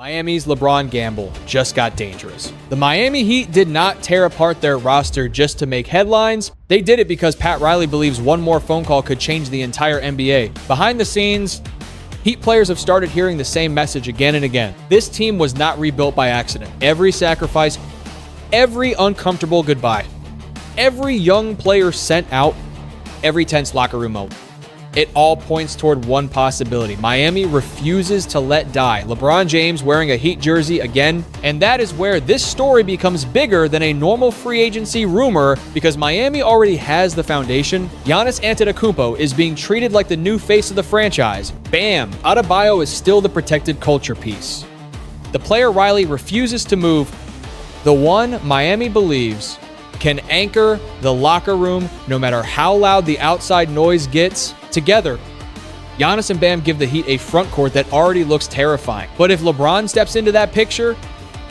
Miami's LeBron gamble just got dangerous. The Miami Heat did not tear apart their roster just to make headlines. They did it because Pat Riley believes one more phone call could change the entire NBA. Behind the scenes, Heat players have started hearing the same message again and again. This team was not rebuilt by accident. Every sacrifice, every uncomfortable goodbye, every young player sent out, every tense locker room moment. It all points toward one possibility. Miami refuses to let die. LeBron James wearing a Heat jersey again. And that is where this story becomes bigger than a normal free agency rumor because Miami already has the foundation. Giannis Antetokounmpo is being treated like the new face of the franchise. Bam Adebayo is still the protected culture piece. The player Riley refuses to move, the one Miami believes can anchor the locker room no matter how loud the outside noise gets. Together, Giannis and Bam give the Heat a front court that already looks terrifying. But if LeBron steps into that picture,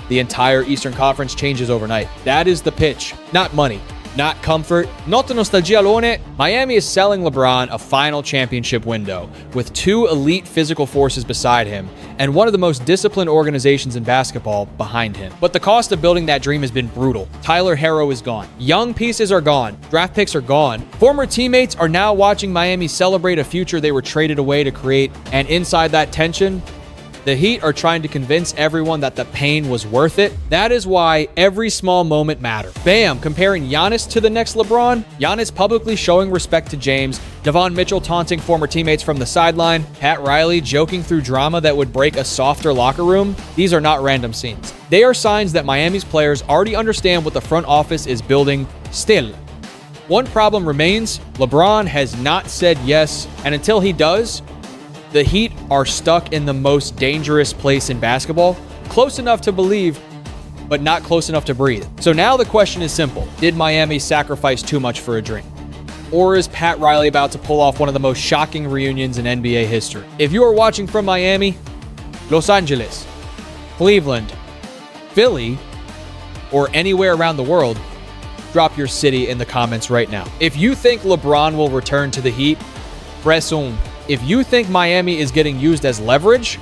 the entire Eastern Conference changes overnight. That is the pitch. Not money, not comfort, not the nostalgialone. Miami is selling LeBron a final championship window with two elite physical forces beside him and one of the most disciplined organizations in basketball behind him. But the cost of building that dream has been brutal. Tyler Herro is gone. Young pieces are gone. Draft picks are gone. Former teammates are now watching Miami celebrate a future they were traded away to create. And inside that tension, the Heat are trying to convince everyone that the pain was worth it. That is why every small moment matters. Bam comparing Giannis to the next LeBron. Giannis publicly showing respect to James. Devon Mitchell taunting former teammates from the sideline. Pat Riley joking through drama that would break a softer locker room. These are not random scenes. They are signs that Miami's players already understand what the front office is building still. One problem remains. LeBron has not said yes, and until he does, the Heat are stuck in the most dangerous place in basketball, close enough to believe, but not close enough to breathe. So now the question is simple. Did Miami sacrifice too much for a dream? Or is Pat Riley about to pull off one of the most shocking reunions in NBA history? If you are watching from Miami, Los Angeles, Cleveland, Philly, or anywhere around the world, drop your city in the comments right now. If you think LeBron will return to the Heat, press on. If you think Miami is getting used as leverage,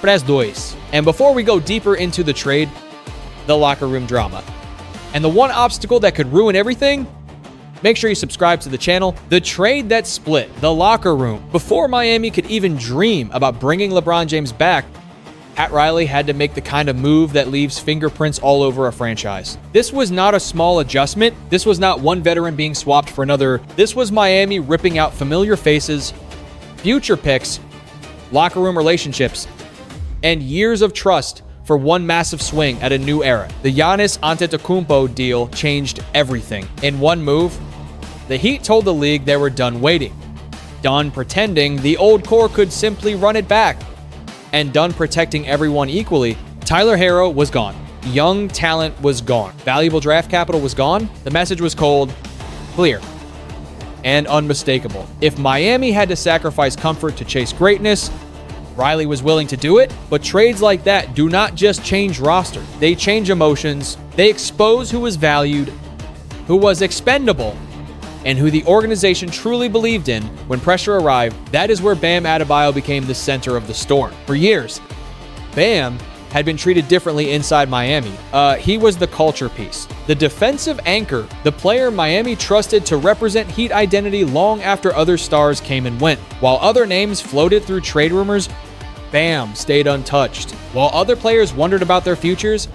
press dois. And before we go deeper into the trade, the locker room drama. And the one obstacle that could ruin everything, make sure you subscribe to the channel. The trade that split the locker room. Before Miami could even dream about bringing LeBron James back, Pat Riley had to make the kind of move that leaves fingerprints all over a franchise. This was not a small adjustment. This was not one veteran being swapped for another. This was Miami ripping out familiar faces, future picks, locker room relationships, and years of trust for one massive swing at a new era. The Giannis Antetokounmpo deal changed everything. In one move, the Heat told the league they were done waiting, done pretending the old core could simply run it back, and done protecting everyone equally. Tyler Herro was gone. Young talent was gone. Valuable draft capital was gone. The message was cold, clear, and unmistakable. If Miami had to sacrifice comfort to chase greatness, Riley was willing to do it. But trades like that do not just change rosters. They change emotions. They expose who was valued, who was expendable, and who the organization truly believed in when pressure arrived. That is where Bam Adebayo became the center of the storm. For years, Bam had been treated differently inside Miami. He was the culture piece, the defensive anchor, the player Miami trusted to represent Heat identity long after other stars came and went. While other names floated through trade rumors, Bam stayed untouched. While other players wondered about their futures,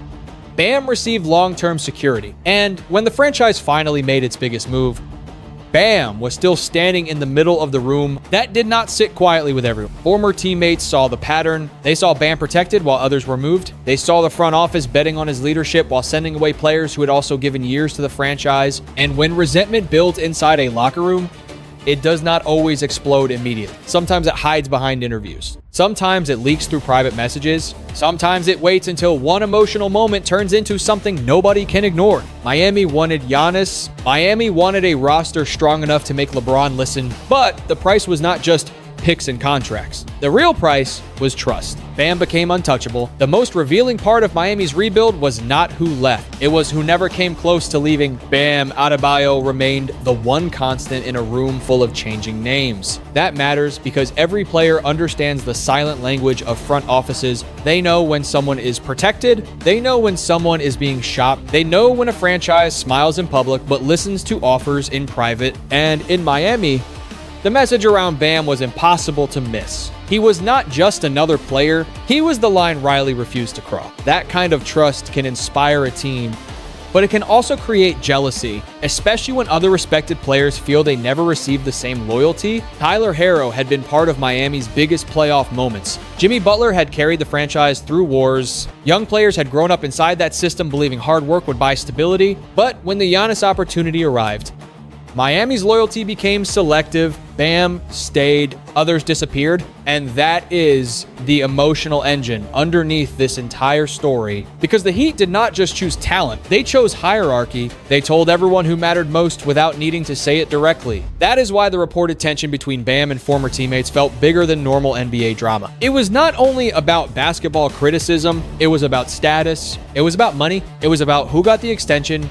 Bam received long-term security. And when the franchise finally made its biggest move, Bam was still standing in the middle of the room. That did not sit quietly with everyone. Former teammates saw the pattern. They saw Bam protected while others were moved. They saw the front office betting on his leadership while sending away players who had also given years to the franchise. And when resentment builds inside a locker room, it does not always explode immediately. Sometimes it hides behind interviews. Sometimes it leaks through private messages. Sometimes it waits until one emotional moment turns into something nobody can ignore. Miami wanted Giannis. Miami wanted a roster strong enough to make LeBron listen. But the price was not just picks and contracts. The real price was trust. Bam became untouchable. The most revealing part of Miami's rebuild was not who left. It was who never came close to leaving. Bam Adebayo remained the one constant in a room full of changing names. That matters because every player understands the silent language of front offices. They know when someone is protected. They know when someone is being shopped. They know when a franchise smiles in public but listens to offers in private. And in Miami, the message around Bam was impossible to miss. He was not just another player, he was the line Riley refused to cross. That kind of trust can inspire a team, but it can also create jealousy, especially when other respected players feel they never received the same loyalty. Tyler Herro had been part of Miami's biggest playoff moments. Jimmy Butler had carried the franchise through wars. Young players had grown up inside that system believing hard work would buy stability, but when the Giannis opportunity arrived, Miami's loyalty became selective. Bam stayed, others disappeared, and that is the emotional engine underneath this entire story. Because the Heat did not just choose talent, they chose hierarchy. They told everyone who mattered most without needing to say it directly. That is why the reported tension between Bam and former teammates felt bigger than normal NBA drama. It was not only about basketball criticism, it was about status, it was about money, it was about who got the extension,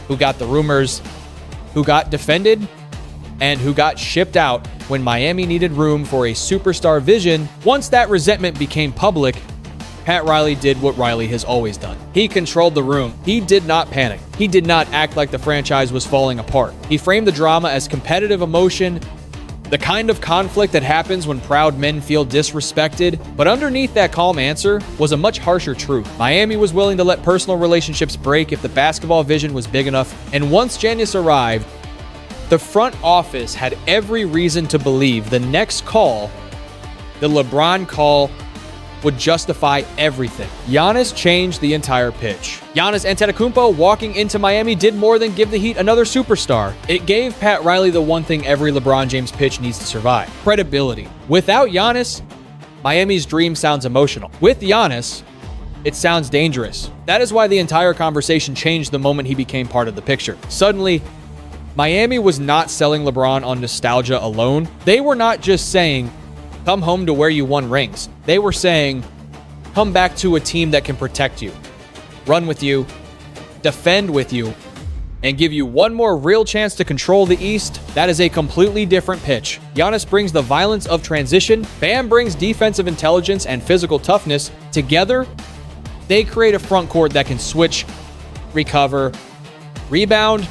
who got the rumors, who got defended, and who got shipped out when Miami needed room for a superstar vision. Once that resentment became public, Pat Riley did what Riley has always done. He controlled the room. He did not panic. He did not act like the franchise was falling apart. He framed the drama as competitive emotion, the kind of conflict that happens when proud men feel disrespected. But underneath that calm answer was a much harsher truth. Miami was willing to let personal relationships break if the basketball vision was big enough. And once Giannis arrived, the front office had every reason to believe the next call, the LeBron call, would justify everything. Giannis changed the entire pitch. Giannis Antetokounmpo walking into Miami did more than give the Heat another superstar. It gave Pat Riley the one thing every LeBron James pitch needs to survive: credibility. Without Giannis, Miami's dream sounds emotional. With Giannis, it sounds dangerous. That is why the entire conversation changed the moment he became part of the picture. Suddenly, Miami was not selling LeBron on nostalgia alone. They were not just saying, come home to where you won rings. They were saying, come back to a team that can protect you, run with you, defend with you, and give you one more real chance to control the East. That is a completely different pitch. Giannis brings the violence of transition. Bam brings defensive intelligence and physical toughness. Together, they create a front court that can switch, recover, rebound,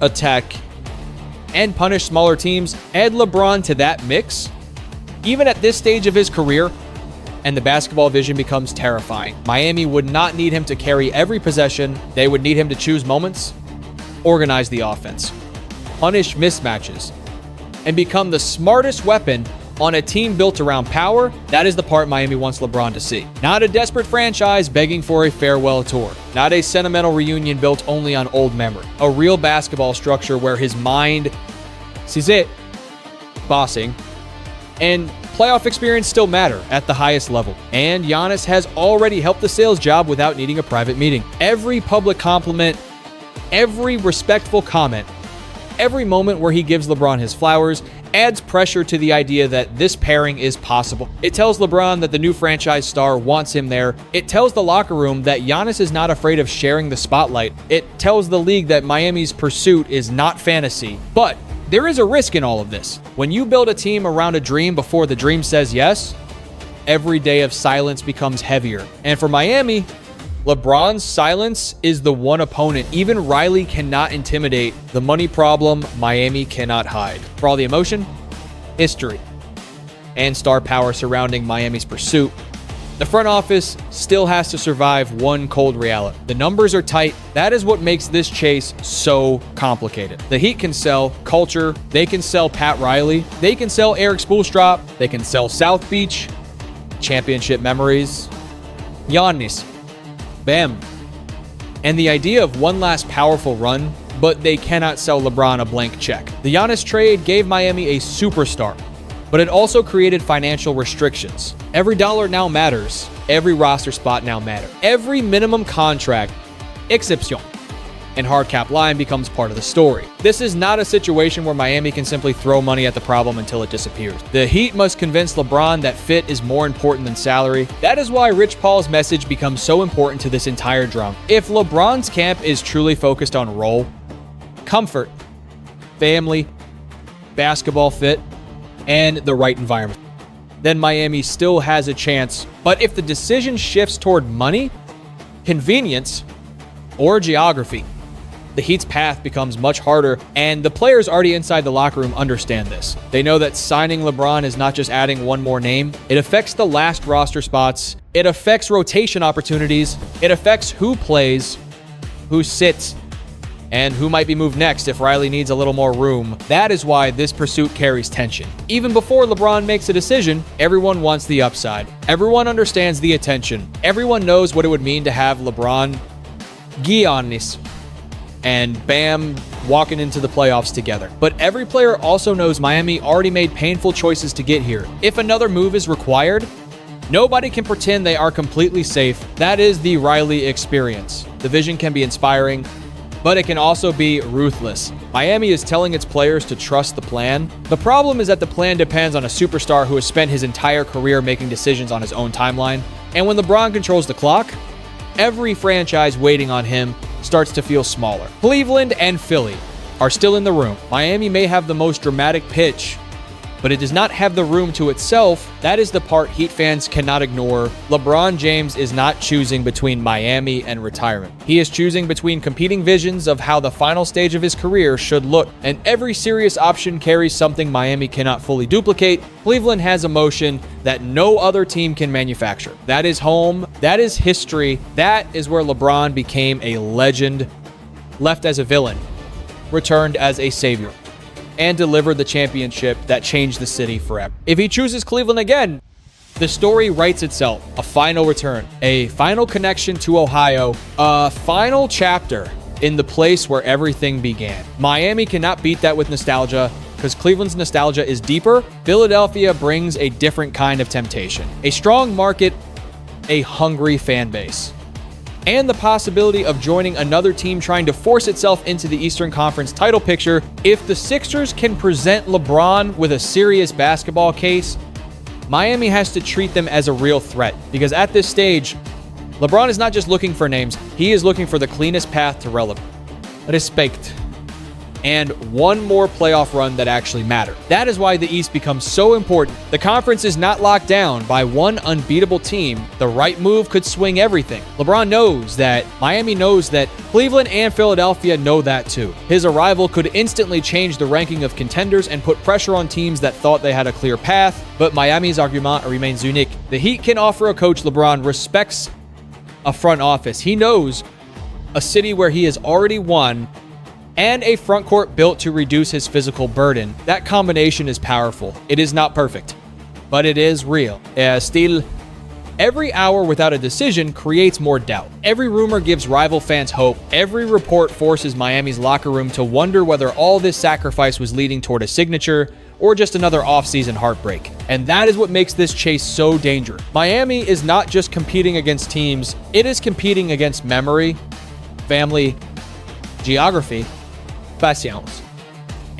attack, and punish smaller teams. Add LeBron to that mix, even at this stage of his career, and the basketball vision becomes terrifying. Miami would not need him to carry every possession. They would need him to choose moments, organize the offense, punish mismatches, and become the smartest weapon on a team built around power. That is the part Miami wants LeBron to see. Not a desperate franchise begging for a farewell tour. Not a sentimental reunion built only on old memory. A real basketball structure where his mind sees it, bossing, and playoff experience still matter at the highest level. And Giannis has already helped the sales job without needing a private meeting. Every public compliment, every respectful comment, every moment where he gives LeBron his flowers adds pressure to the idea that this pairing is possible. It tells LeBron that the new franchise star wants him there. It tells the locker room that Giannis is not afraid of sharing the spotlight. It tells the league that Miami's pursuit is not fantasy. But there is a risk in all of this. When you build a team around a dream before the dream says yes, every day of silence becomes heavier. And for Miami, LeBron's silence is the one opponent even Riley cannot intimidate. The money problem Miami cannot hide. For all the emotion, history, and star power surrounding Miami's pursuit, the front office still has to survive one cold reality. The numbers are tight. That is what makes this chase so complicated. The Heat can sell culture. They can sell Pat Riley. They can sell Erik Spoelstra. They can sell South Beach, championship memories, Giannis, Bam, and the idea of one last powerful run, but they cannot sell LeBron a blank check. The Giannis trade gave Miami a superstar, but it also created financial restrictions. Every dollar now matters. Every roster spot now matters. Every minimum contract, exception, and hard cap line becomes part of the story. This is not a situation where Miami can simply throw money at the problem until it disappears. The Heat must convince LeBron that fit is more important than salary. That is why Rich Paul's message becomes so important to this entire drama. If LeBron's camp is truly focused on role, comfort, family, basketball fit, and the right environment, then Miami still has a chance. But if the decision shifts toward money, convenience, or geography, the Heat's path becomes much harder, and the players already inside the locker room understand this. They know that signing LeBron is not just adding one more name. It affects the last roster spots. It affects rotation opportunities. It affects who plays, who sits, and who might be moved next if Riley needs a little more room. That is why this pursuit carries tension. Even before LeBron makes a decision, everyone wants the upside. Everyone understands the attention. Everyone knows what it would mean to have LeBron, Giannis, and Bam walking into the playoffs together. But every player also knows Miami already made painful choices to get here. If another move is required, nobody can pretend they are completely safe. That is the Riley experience. The vision can be inspiring, but it can also be ruthless. Miami is telling its players to trust the plan. The problem is that the plan depends on a superstar who has spent his entire career making decisions on his own timeline. And when LeBron controls the clock, every franchise waiting on him starts to feel smaller. Cleveland and Philly are still in the room. Miami may have the most dramatic pitch, but it does not have the room to itself. That is the part Heat fans cannot ignore. LeBron James is not choosing between Miami and retirement. He is choosing between competing visions of how the final stage of his career should look, and every serious option carries something Miami cannot fully duplicate. Cleveland has emotion that no other team can manufacture. That is home. That is history. That is where LeBron became a legend, left as a villain, returned as a savior, and delivered the championship that changed the city forever. If he chooses Cleveland again, the story writes itself. A final return, a final connection to Ohio, a final chapter in the place where everything began. Miami cannot beat that with nostalgia, because Cleveland's nostalgia is deeper. Philadelphia brings a different kind of temptation. A strong market, a hungry fan base, and the possibility of joining another team trying to force itself into the Eastern Conference title picture. If the Sixers can present LeBron with a serious basketball case, Miami has to treat them as a real threat, because at this stage, LeBron is not just looking for names, he is looking for the cleanest path to relevance, respect, and one more playoff run that actually matters. That is why the East becomes so important. The conference is not locked down by one unbeatable team. The right move could swing everything. LeBron knows that. Miami knows that. Cleveland and Philadelphia know that too. His arrival could instantly change the ranking of contenders and put pressure on teams that thought they had a clear path, but Miami's argument remains unique. The Heat can offer a coach LeBron respects, a front office he knows, a city where he has already won, and a front court built to reduce his physical burden. That combination is powerful. It is not perfect, but it is real. Still, every hour without a decision creates more doubt. Every rumor gives rival fans hope. Every report forces Miami's locker room to wonder whether all this sacrifice was leading toward a signature or just another offseason heartbreak. And that is what makes this chase so dangerous. Miami is not just competing against teams, it is competing against memory, family, geography, patience,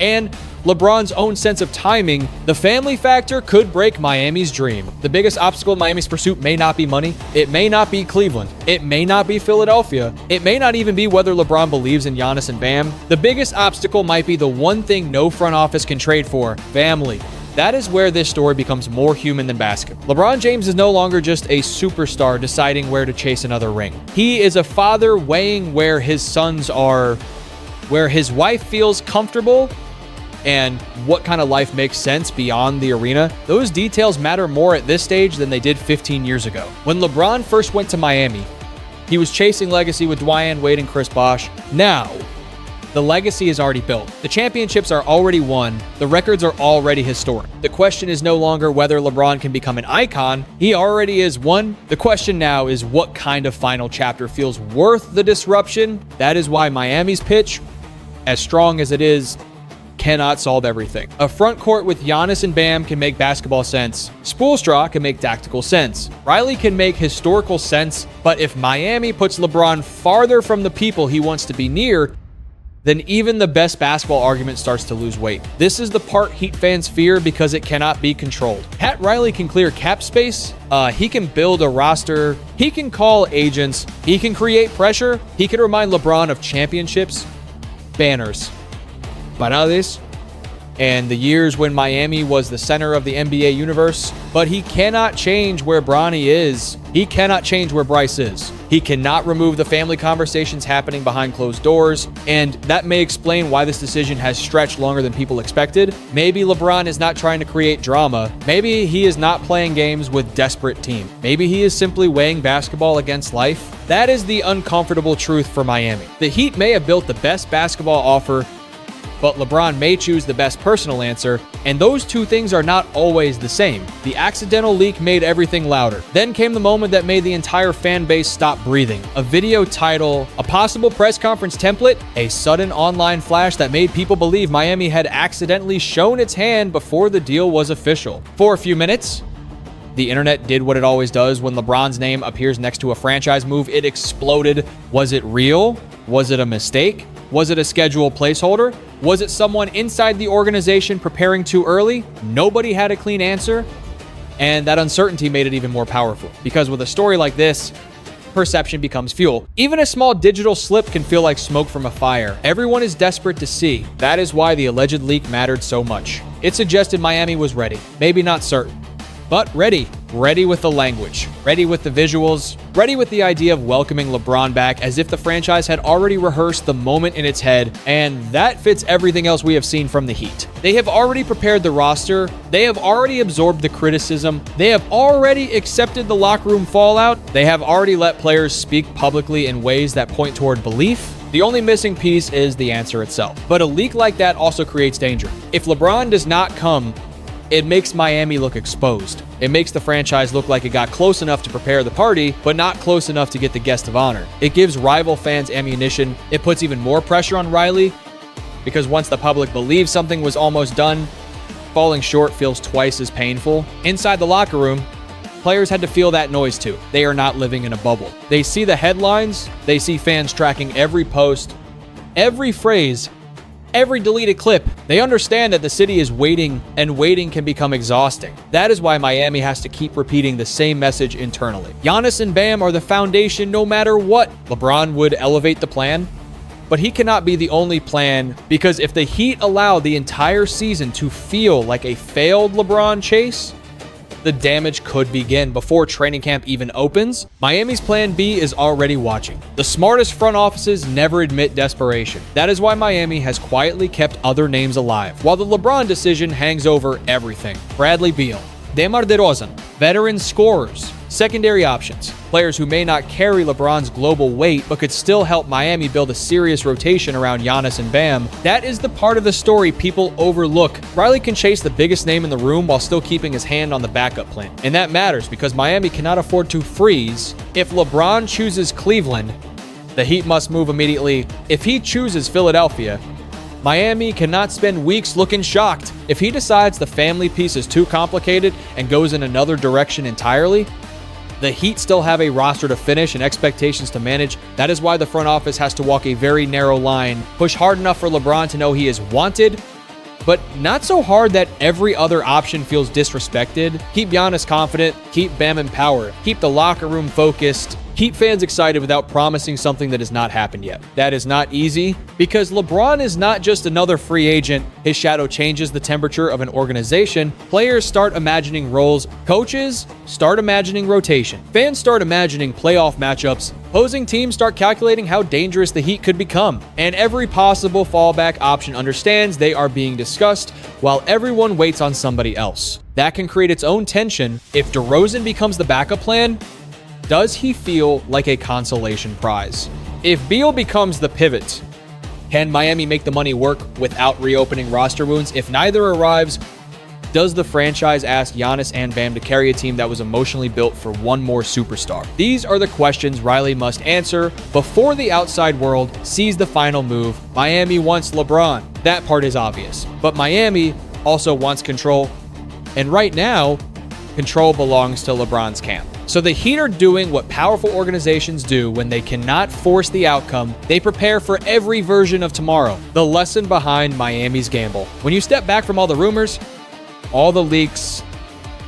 and LeBron's own sense of timing. The family factor could break Miami's dream. The biggest obstacle in Miami's pursuit may not be money. It may not be Cleveland. It may not be Philadelphia. It may not even be whether LeBron believes in Giannis and Bam. The biggest obstacle might be the one thing no front office can trade for: family. That is where this story becomes more human than basketball. LeBron James is no longer just a superstar deciding where to chase another ring. He is a father weighing where his sons are, where his wife feels comfortable, and what kind of life makes sense beyond the arena. Those details matter more at this stage than they did 15 years ago. When LeBron first went to Miami, he was chasing legacy with Dwyane Wade and Chris Bosh. Now, the legacy is already built. The championships are already won. The records are already historic. The question is no longer whether LeBron can become an icon. He already is one. The question now is what kind of final chapter feels worth the disruption. That is why Miami's pitch, as strong as it is, cannot solve everything. A front court with Giannis and Bam can make basketball sense. Spoelstra can make tactical sense. Riley can make historical sense, but if Miami puts LeBron farther from the people he wants to be near, then even the best basketball argument starts to lose weight. This is the part Heat fans fear because it cannot be controlled. Pat Riley can clear cap space, he can build a roster, he can call agents, he can create pressure, he can remind LeBron of championships, banners, parades, and the years when Miami was the center of the NBA universe, but he cannot change where Bronny is. He cannot change where Bryce is. He cannot remove the family conversations happening behind closed doors, and that may explain why this decision has stretched longer than people expected. Maybe LeBron is not trying to create drama. Maybe he is not playing games with desperate team. Maybe he is simply weighing basketball against life. That is the uncomfortable truth for Miami. The Heat may have built the best basketball offer, but LeBron may choose the best personal answer, and those two things are not always the same. The accidental leak made everything louder. Then came the moment that made the entire fan base stop breathing. A video title, a possible press conference template, a sudden online flash that made people believe Miami had accidentally shown its hand before the deal was official. For a few minutes, the internet did what it always does when LeBron's name appears next to a franchise move. It exploded. Was it real? Was it a mistake? Was it a scheduled placeholder? Was it someone inside the organization preparing too early? Nobody had a clean answer. And that uncertainty made it even more powerful. Because with a story like this, perception becomes fuel. Even a small digital slip can feel like smoke from a fire. Everyone is desperate to see. That is why the alleged leak mattered so much. It suggested Miami was ready. Maybe not certain, but ready. Ready with the language, ready with the visuals, ready with the idea of welcoming LeBron back as if the franchise had already rehearsed the moment in its head, and that fits everything else we have seen from the Heat. They have already prepared the roster, they have already absorbed the criticism, they have already accepted the locker room fallout, they have already let players speak publicly in ways that point toward belief. The only missing piece is the answer itself. But a leak like that also creates danger. If LeBron does not come, it makes Miami look exposed. It makes the franchise look like it got close enough to prepare the party, but not close enough to get the guest of honor. It gives rival fans ammunition. It puts even more pressure on Riley, because once the public believes something was almost done, falling short feels twice as painful. Inside the locker room, players had to feel that noise too. They are not living in a bubble. They see the headlines, they see fans tracking every post, every phrase, every deleted clip. They understand that the city is waiting, and waiting can become exhausting. That is why Miami has to keep repeating the same message internally. Giannis and Bam are the foundation no matter what. LeBron would elevate the plan, but he cannot be the only plan, because if the Heat allow the entire season to feel like a failed LeBron chase, the damage could begin before training camp even opens. Miami's plan B is already watching. The smartest front offices never admit desperation. That is why Miami has quietly kept other names alive, while the LeBron decision hangs over everything. Bradley Beal, DeMar DeRozan, veteran scorers, secondary options, players who may not carry LeBron's global weight but could still help Miami build a serious rotation around Giannis and Bam. That is the part of the story people overlook. Riley can chase the biggest name in the room while still keeping his hand on the backup plan. And that matters because Miami cannot afford to freeze. If LeBron chooses Cleveland, the Heat must move immediately. If he chooses Philadelphia, Miami cannot spend weeks looking shocked. If he decides the family piece is too complicated and goes in another direction entirely, the Heat still have a roster to finish and expectations to manage. That is why the front office has to walk a very narrow line, push hard enough for LeBron to know he is wanted, but not so hard that every other option feels disrespected. Keep Giannis confident, keep Bam empowered, keep the locker room focused, keep fans excited without promising something that has not happened yet. That is not easy because LeBron is not just another free agent. His shadow changes the temperature of an organization. Players start imagining roles. Coaches start imagining rotation. Fans start imagining playoff matchups. Opposing teams start calculating how dangerous the Heat could become. And every possible fallback option understands they are being discussed while everyone waits on somebody else. That can create its own tension. If DeRozan becomes the backup plan, does he feel like a consolation prize? If Beal becomes the pivot, can Miami make the money work without reopening roster wounds? If neither arrives, Does the franchise ask Giannis and Bam to carry a team that was emotionally built for one more superstar? These are the questions Riley must answer before the outside world sees the final move. Miami wants LeBron. That part is obvious. But Miami also wants control. And right now, control belongs to LeBron's camp. So the Heat are doing what powerful organizations do when they cannot force the outcome. They prepare for every version of tomorrow. The lesson behind Miami's gamble. When you step back from all the rumors, all the leaks,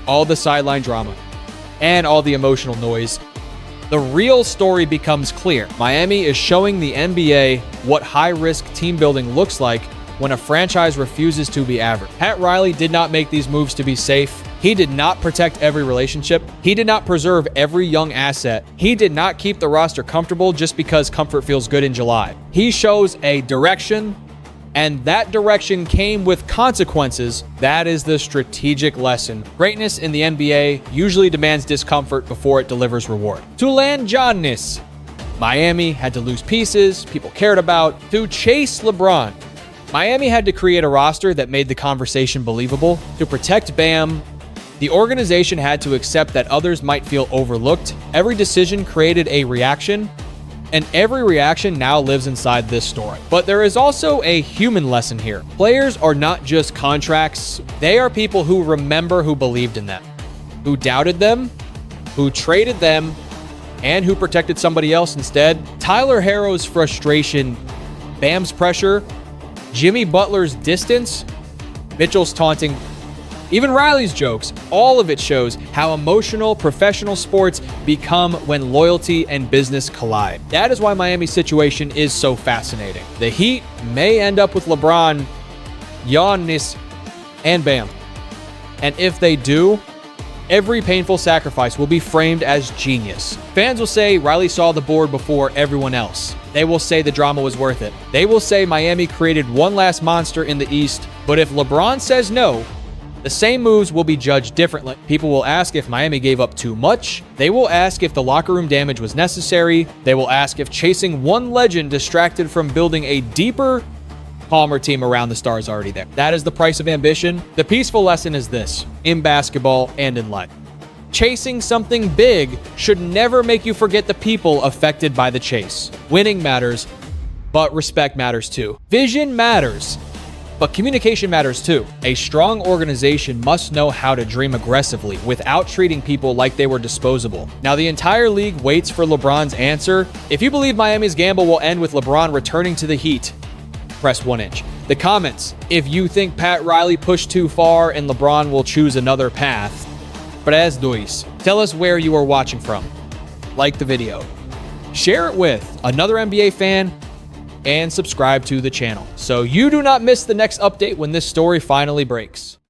all the sideline drama, and all the emotional noise, the real story becomes clear. Miami is showing the NBA what high-risk team building looks like when a franchise refuses to be average. Pat Riley did not make these moves to be safe. He did not protect every relationship. He did not preserve every young asset. He did not keep the roster comfortable just because comfort feels good in July. He shows a direction, and that direction came with consequences. That is the strategic lesson. Greatness in the NBA usually demands discomfort before it delivers reward. To land Giannis, Miami had to lose pieces people cared about. To chase LeBron, Miami had to create a roster that made the conversation believable. To protect Bam, the organization had to accept that others might feel overlooked. Every decision created a reaction, and every reaction now lives inside this story. But there is also a human lesson here. Players are not just contracts. They are people who remember who believed in them, who doubted them, who traded them, and who protected somebody else instead. Tyler Herro's frustration, Bam's pressure, Jimmy Butler's distance, Mitchell's taunting, even Riley's jokes, all of it shows how emotional professional sports become when loyalty and business collide. That is why Miami's situation is so fascinating. The Heat may end up with LeBron, Giannis, and Bam. And if they do, every painful sacrifice will be framed as genius. Fans will say Riley saw the board before everyone else. They will say the drama was worth it. They will say Miami created one last monster in the East. But if LeBron says no, the same moves will be judged differently. People will ask if Miami gave up too much. They will ask if the locker room damage was necessary. They will ask if chasing one legend distracted from building a deeper, calmer team around the stars already there. That is the price of ambition. The peaceful lesson is this, in basketball and in life. Chasing something big should never make you forget the people affected by the chase. Winning matters, but respect matters too. Vision matters, but communication matters too. A strong organization must know how to dream aggressively without treating people like they were disposable. Now, the entire league waits for LeBron's answer. If you believe Miami's gamble will end with LeBron returning to the Heat, press 1 inch. The comments, if you think Pat Riley pushed too far and LeBron will choose another path, press 2. Tell us where you are watching from. Like the video. Share it with another NBA fan, and subscribe to the channel so you do not miss the next update when this story finally breaks.